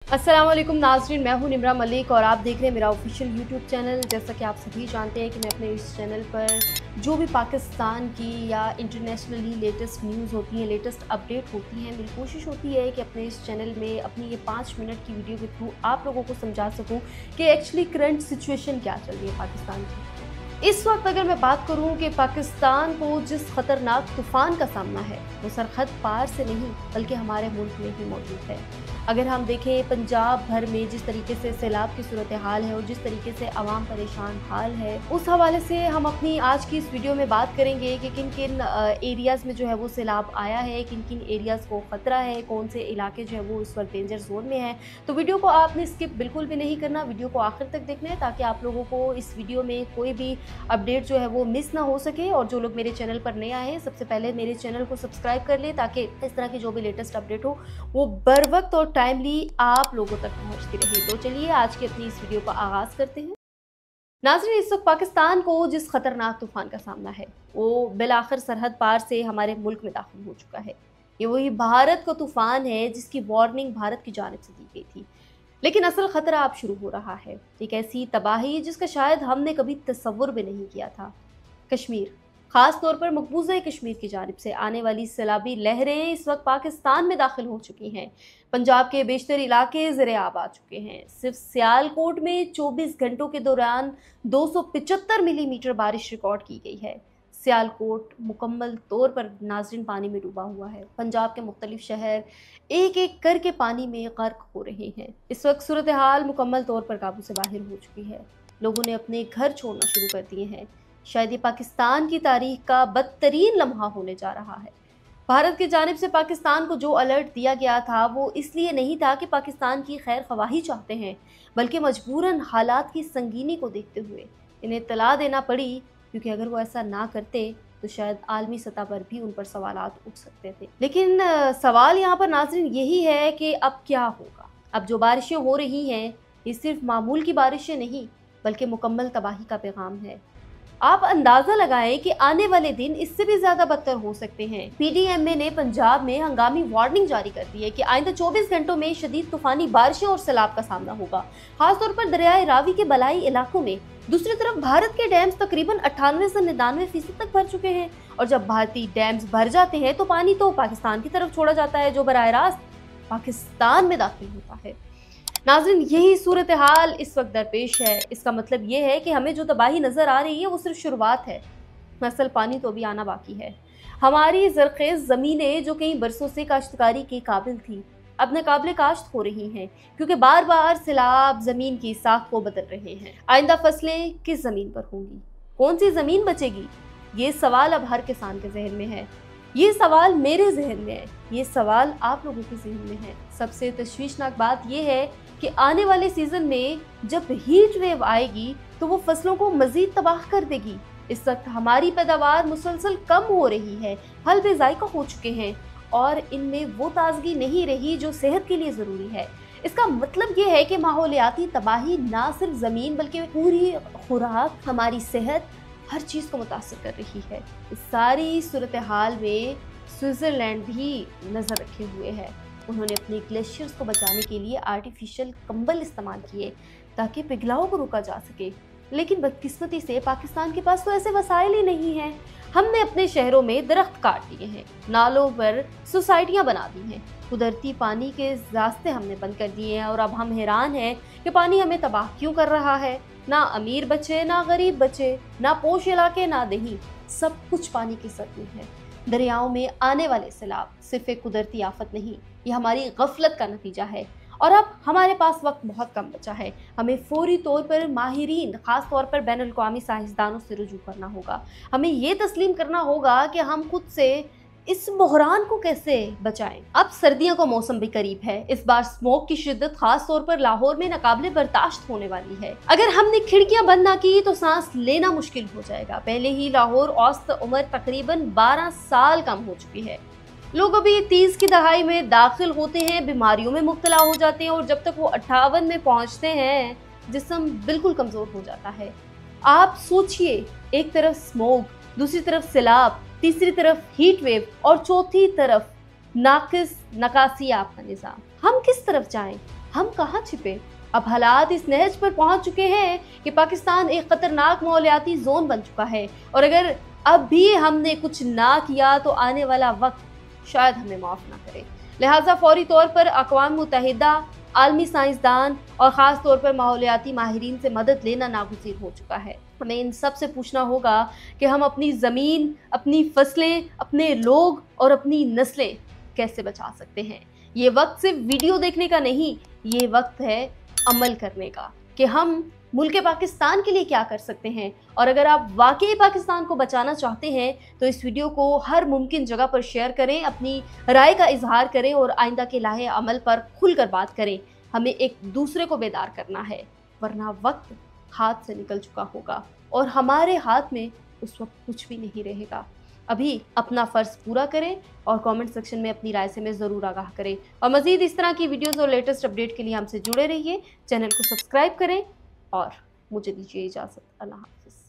अस्सलाम वालेकुम नाज़रीन, मैं हूं निम्रा मलिक और आप देख रहे हैं मेरा ऑफिशियल यूट्यूब चैनल। जैसा कि आप सभी जानते हैं कि मैं अपने इस चैनल पर जो भी पाकिस्तान की या इंटरनेशनली लेटेस्ट न्यूज़ होती हैं, लेटेस्ट अपडेट होती हैं, मेरी कोशिश होती है कि अपने इस चैनल में अपनी ये 5 मिनट की वीडियो के थ्रू आप लोगों को समझा सकूँ कि एक्चुअली करंट सिचुएशन क्या चल रही है पाकिस्तान की। इस वक्त अगर मैं बात करूं कि पाकिस्तान को जिस खतरनाक तूफ़ान का सामना है वो सरहद पार से नहीं बल्कि हमारे मुल्क में ही मौजूद है। अगर हम देखें पंजाब भर में जिस तरीके से सैलाब की सूरत हाल है और जिस तरीके से आवाम परेशान हाल है, उस हवाले से हम अपनी आज की इस वीडियो में बात करेंगे कि किन किन एरियाज़ में जो है वो सैलाब आया है, किन किन एरियाज़ को ख़तरा है, कौन से इलाके जो है वो इस वक्त डेंजर जोन में है। तो वीडियो को आपने स्किप बिल्कुल भी नहीं करना, वीडियो को आखिर तक देखना है ताकि आप लोगों को इस वीडियो में कोई भी अपडेट जो है वो मिस ना हो सके। और जो लोग मेरे चैनल पर नए आए हैं, सबसे पहले मेरे चैनल को सब्सक्राइब कर लें ताकि इस तरह की जो भी लेटेस्ट अपडेट हो वो बर वक्त और टाइमली आप लोगों तक पहुंचती रहे। तो चलिए आज की अपनी इस वीडियो का आगाज करते हैं। नाज़रीन, इस वक्त पाकिस्तान को जिस खतरनाक तूफान का सामना है वो बिलाखिर सरहद पार से हमारे मुल्क में दाखिल हो चुका है। ये वही भारत का तूफान है जिसकी वार्निंग भारत की जानिब से दी गई थी, लेकिन असल खतरा अब शुरू हो रहा है। एक ऐसी तबाही जिसका शायद हमने कभी तसव्वुर भी नहीं किया था। कश्मीर, खास तौर पर मकबूजा कश्मीर की जानिब से आने वाली सैलाबी लहरें इस वक्त पाकिस्तान में दाखिल हो चुकी हैं। पंजाब के बेशतर इलाके ज़ेरे आब आ चुके हैं। सिर्फ सियालकोट में 24 घंटों के दौरान 275 मिलीमीटर बारिश रिकॉर्ड की गई है। सियालकोट मुकम्मल तौर पर नाज़रीन पानी में डूबा हुआ है। पंजाब के मुख्तलिफ शहर एक एक करके पानी में गर्क हो रहे हैं। इस वक्त सूरत हाल मुकम्मल तौर पर काबू से बाहर हो चुकी है। लोगों ने अपने घर छोड़ना शुरू कर दिए हैं। शायद ये पाकिस्तान की तारीख का बदतरीन लम्हा होने जा रहा है। भारत की जानिब से पाकिस्तान को जो अलर्ट दिया गया था वो इसलिए नहीं था कि पाकिस्तान की खैर ख्वाही चाहते हैं, बल्कि मजबूरन हालात की संगीनी को देखते हुए इन्हें इत्तला देना पड़ी, क्योंकि अगर वो ऐसा ना करते तो शायद आलमी सतह पर भी उन पर सवालात उठ सकते थे। लेकिन सवाल यहाँ पर नाज़रीन यही है कि अब क्या होगा। अब जो बारिशें हो रही हैं ये सिर्फ मामूल की बारिशें नहीं बल्कि मुकम्मल तबाही का पैगाम है। आप अंदाजा लगाएं कि आने वाले दिन इससे भी ज्यादा बदतर हो सकते हैं। पीडीएमए ने पंजाब में हंगामी वार्निंग जारी कर दी है कि आइंदा 24 घंटों में शदीद तूफानी बारिशें और सैलाब का सामना होगा, खासतौर पर दरियाए रावी के बलाई इलाकों में। दूसरी तरफ भारत के डैम्स तकरीबन 98 से 99% तक भर चुके हैं, और जब भारतीय डैम्स भर जाते हैं तो पानी तो पाकिस्तान की तरफ छोड़ा जाता है, जो बराह रास्त पाकिस्तान में दाखिल होता है। नाज़रीन, यही सूरत हाल इस वक्त दरपेश है। इसका मतलब ये है कि हमें जो तबाही नज़र आ रही है वो सिर्फ शुरुआत है। असल पानी तो अभी आना बाकी है। हमारी ज़रख़ेज़ ज़मीनें जो कई बरसों से काश्तकारी के काबिल थी अब नाकाबिले काश्त हो रही हैं, क्योंकि बार बार सैलाब ज़मीन की साख को बदल रहे हैं। आइंदा फसलें किस ज़मीन पर होंगी, कौन सी ज़मीन बचेगी, ये सवाल अब हर किसान के जहन में है। ये सवाल मेरे जहन में है, ये सवाल आप लोगों के जहन में है। सबसे तशवीशनाक बात यह है कि आने वाले सीजन में जब हीट वेव आएगी तो वो फसलों को मजीद तबाह कर देगी। इस वक्त हमारी पैदावार मुसलसल कम हो रही है, फल बेजायका हो चुके हैं और इनमें वो ताजगी नहीं रही जो सेहत के लिए ज़रूरी है। इसका मतलब ये है कि माहौलियाती तबाही ना सिर्फ ज़मीन बल्कि पूरी खुराक, हमारी सेहत, हर चीज़ को मुतासर कर रही है। इस सारी सूरत हाल में स्विट्ज़रलैंड भी नज़र रखे हुए है। उन्होंने अपने ग्लेशियर्स को बचाने के लिए आर्टिफिशियल कंबल इस्तेमाल किए ताकि पिघलाव को रोका जा सके, लेकिन बदकिस्मती से पाकिस्तान के पास तो ऐसे वसाइल ही नहीं हैं। हमने अपने शहरों में दरख्त काट दिए हैं, नालों पर सोसाइटियाँ बना दी हैं, कुदरती पानी के रास्ते हमने बंद कर दिए हैं, और अब हम हैरान हैं कि पानी हमें तबाह क्यों कर रहा है। ना अमीर बचे, ना गरीब बचे, ना पोश इलाके, ना दही, सब कुछ पानी की सत में है। दरियाओं में आने वाले सैलाब सिर्फ एक कुदरती आफत नहीं, ये हमारी गफलत का नतीजा है। और अब हमारे पास वक्त बहुत कम बचा है। हमें फौरी तौर पर माहिरीन, खास तौर पर बैनुल अक़वामी साइंसदानों से रुजू करना होगा। हमें ये तस्लीम करना होगा कि हम खुद से इस बहरान को कैसे बचाएं। अब सर्दियों का मौसम भी करीब है। इस बार स्मोक की शिद्दत खास तौर पर लाहौर में नाकाबिले बर्दाश्त होने वाली है। अगर हमने खिड़कियां बंद ना की तो सांस लेना मुश्किल हो जाएगा। पहले ही लाहौर औसत उम्र तकरीबन 12 साल कम हो चुकी है। लोग अभी 30 की दहाई में दाखिल होते हैं, बीमारियों में मुब्तला हो जाते हैं, और जब तक वो 58 में पहुंचते हैं जिस्म बिल्कुल कमजोर हो जाता है। आप सोचिए, एक तरफ स्मोक, दूसरी तरफ सैलाब, तीसरी तरफ हीट वेव और चौथी तरफ नाकिस नकासी आपका निज़ाम। हम किस तरफ जाएं? हम कहाँ छिपे? अब हालात इस नहज पर पहुंच चुके हैं कि पाकिस्तान एक खतरनाक माहौलियाती जोन बन चुका है, और अगर अब भी हमने कुछ ना किया तो आने वाला वक्त शायद हमें माफ़ ना करे। लिहाजा फौरी तौर पर अक़वाम मुत्तहिदा, आलमी साइंसदान और ख़ास तौर पर माहौलियाती माहिरीन से मदद लेना नागुज़ीर हो चुका है। हमें इन सब से पूछना होगा कि हम अपनी ज़मीन, अपनी फसलें, अपने लोग और अपनी नस्लें कैसे बचा सकते हैं। ये वक्त सिर्फ वीडियो देखने का नहीं, ये वक्त है अमल करने का कि हम मुल्क पाकिस्तान के लिए क्या कर सकते हैं। और अगर आप वाकई पाकिस्तान को बचाना चाहते हैं तो इस वीडियो को हर मुमकिन जगह पर शेयर करें, अपनी राय का इजहार करें और आइंदा के लाहे अमल पर खुलकर बात करें। हमें एक दूसरे को बेदार करना है, वरना वक्त हाथ से निकल चुका होगा और हमारे हाथ में उस वक्त कुछ भी नहीं रहेगा। अभी अपना फ़र्ज़ पूरा करें और कमेंट सेक्शन में अपनी राय से हमें ज़रूर आगाह करें। और मज़ीद इस तरह की वीडियोज़ और लेटेस्ट अपडेट के लिए हमसे जुड़े रहिए। चैनल को सब्सक्राइब करें और मुझे दीजिए इजाज़त। अल्लाह हाफ़िज़।